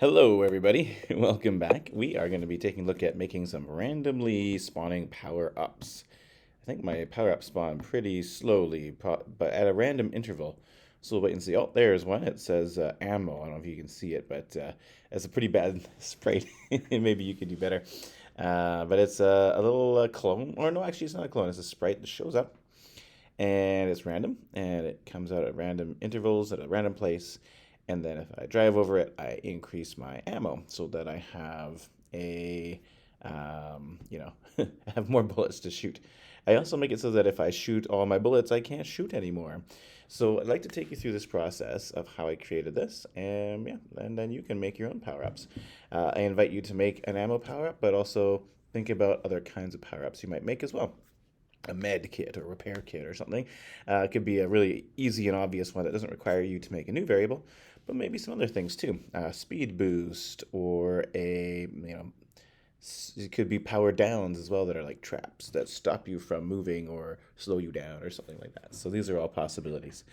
Hello, everybody. Welcome back. We are going to be taking a look at making some randomly spawning power-ups. I think my power-ups spawn pretty slowly, but at a random interval. So we'll wait and see. Oh, there's one. It says ammo. I don't know if you can see it, but it's a pretty bad sprite. Maybe you could do better. But it's a little clone. Or no, actually, it's not a clone. It's a sprite that shows up and it's random and it comes out at random intervals at a random place. And then if I drive over it, I increase my ammo so that I have a, you know, I have more bullets to shoot. I also make it so that if I shoot all my bullets, I can't shoot anymore. So I'd like to take you through this process of how I created this, and yeah, and then you can make your own power-ups. I invite you to make an ammo power-up, but also think about other kinds of power-ups you might make as well. A med kit or repair kit or something. It could be a really easy and obvious one that doesn't require you to make a new variable, but maybe some other things too. Speed boost or it could be power downs as well that are like traps that stop you from moving or slow you down or something like that. So these are all possibilities.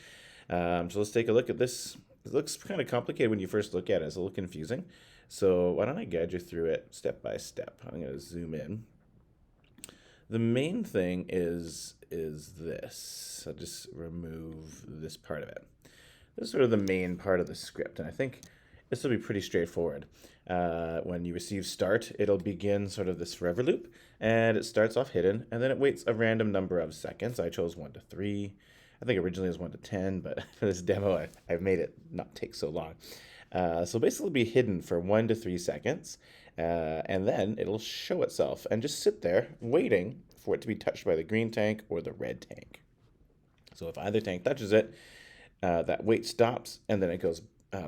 So let's take a look at this. It looks kind of complicated when you first look at it. It's a little confusing. So why don't I guide you through it step by step? I'm going to zoom in. The main thing is this. I'll just remove this part of it. This is sort of the main part of the script, and I think this will be pretty straightforward. When you receive start, it'll begin sort of this forever loop, and it starts off hidden, and then it waits a random number of seconds. I chose 1 to 3. I think originally it was 1 to 10, but for this demo, I've made it not take so long. So basically be hidden for 1 to 3 seconds, and then it'll show itself and just sit there waiting for it to be touched by the green tank or the red tank. So if either tank touches it, that wait stops, and then it goes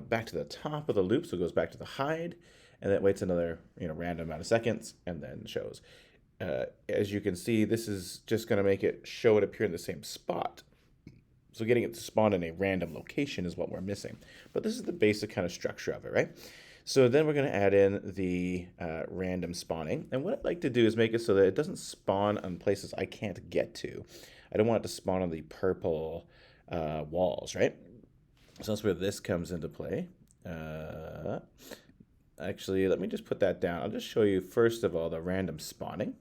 back to the top of the loop, so it goes back to the hide, and then it waits another random amount of seconds, and then shows. As you can see, this is just going to make it show it appear in the same spot. So getting it to spawn in a random location is what we're missing. But this is the basic kind of structure of it, right? So then we're going to add in the random spawning. And what I'd like to do is make it so that it doesn't spawn on places I can't get to. I don't want it to spawn on the purple walls, right? So that's where this comes into play. Actually, let me just put that down. I'll just show you, first of all, the random spawning.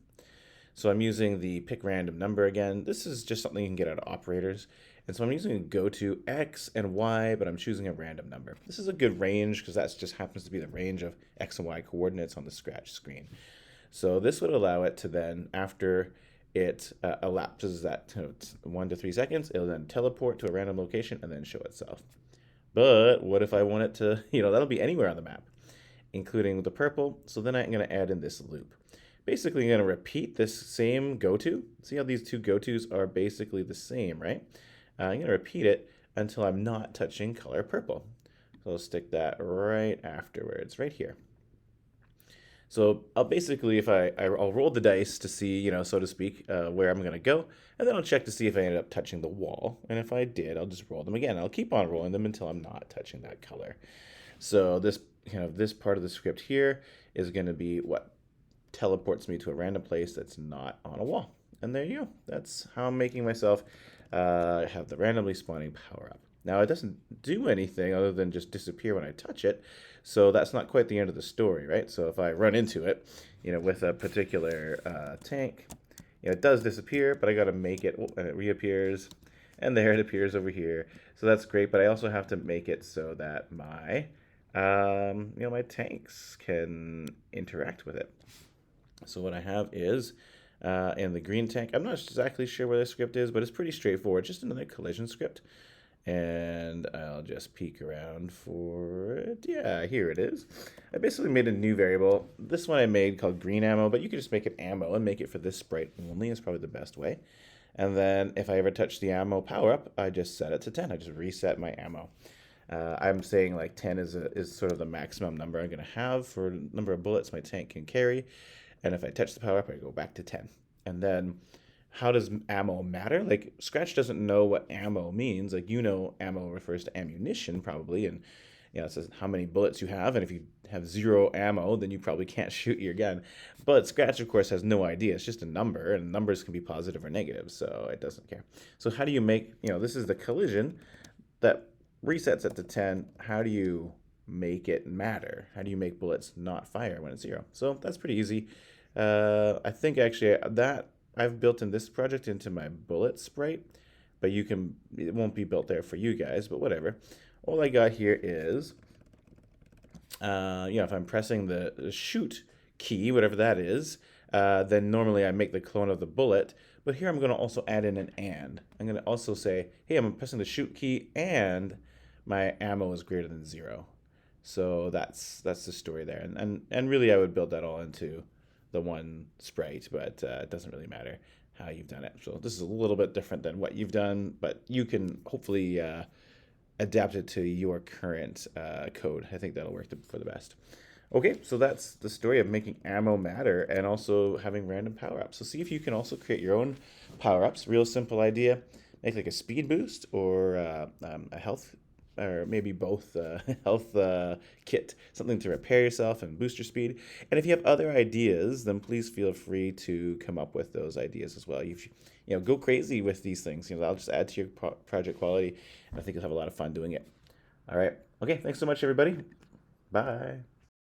So I'm using the pick random number again. This is just something you can get out of operators. And so I'm using go to X and Y, but I'm choosing a random number. This is a good range because that just happens to be the range of X and Y coordinates on the Scratch screen. So this would allow it to then, after it elapses that 1 to 3 seconds, it'll then teleport to a random location and then show itself. But what if I want it to, that'll be anywhere on the map, including the purple. So then I'm going to add in this loop. Basically, I'm going to repeat this same go-to. See how these two go-tos are basically the same, right? I'm going to repeat it until I'm not touching color purple. So I'll stick that right afterwards, right here. So I'll basically, if I'll roll the dice to see, so to speak, where I'm going to go, and then I'll check to see if I ended up touching the wall. And if I did, I'll just roll them again. I'll keep on rolling them until I'm not touching that color. So this part of the script here is going to be what teleports me to a random place that's not on a wall. And there you go. That's how I'm making myself have the randomly spawning power up. Now, it doesn't do anything other than just disappear when I touch it, so that's not quite the end of the story, right? So if I run into it, with a particular tank, it does disappear, but I got to make it, and it reappears, and there it appears over here. So that's great, but I also have to make it so that my tanks can interact with it. So what I have is in the green tank, I'm not exactly sure where the script is, but it's pretty straightforward. Just another collision script. And I'll just peek around for it. Yeah, here it is. I basically made a new variable. This one I made called green ammo, but you could just make it ammo and make it for this sprite only is probably the best way. And then if I ever touch the ammo power up, I just set it to 10. I just reset my ammo. I'm saying like 10 is sort of the maximum number I'm going to have for number of bullets my tank can carry. And if I touch the power up, I go back to 10. And then how does ammo matter? Like, Scratch doesn't know what ammo means. Like, ammo refers to ammunition probably, and it says how many bullets you have, and if you have 0 ammo, then you probably can't shoot your gun. But Scratch, of course, has no idea. It's just a number, and numbers can be positive or negative, so it doesn't care. So how do you make, this is the collision that resets it to 10. How do you make it matter? How do you make bullets not fire when it's 0? So that's pretty easy. I think actually that I've built in this project into my bullet sprite, but it won't be built there for you guys, but whatever. All I got here is, if I'm pressing the shoot key, whatever that is, then normally I make the clone of the bullet. But here I'm going to also add in an and. I'm going to also say, hey, I'm pressing the shoot key and my ammo is greater than 0. So that's the story there. And really I would build that all into the one sprite, but it doesn't really matter how you've done it. So this is a little bit different than what you've done, but you can hopefully adapt it to your current code. I think that'll work for the best. Okay, so that's the story of making ammo matter and also having random power-ups. So see if you can also create your own power-ups. Real simple idea. Make like a speed boost or a health, or maybe both health kit, something to repair yourself and boost your speed. And if you have other ideas, then please feel free to come up with those ideas as well. Go crazy with these things. I'll just add to your project quality, and I think you'll have a lot of fun doing it. All right. Okay, thanks so much, everybody. Bye.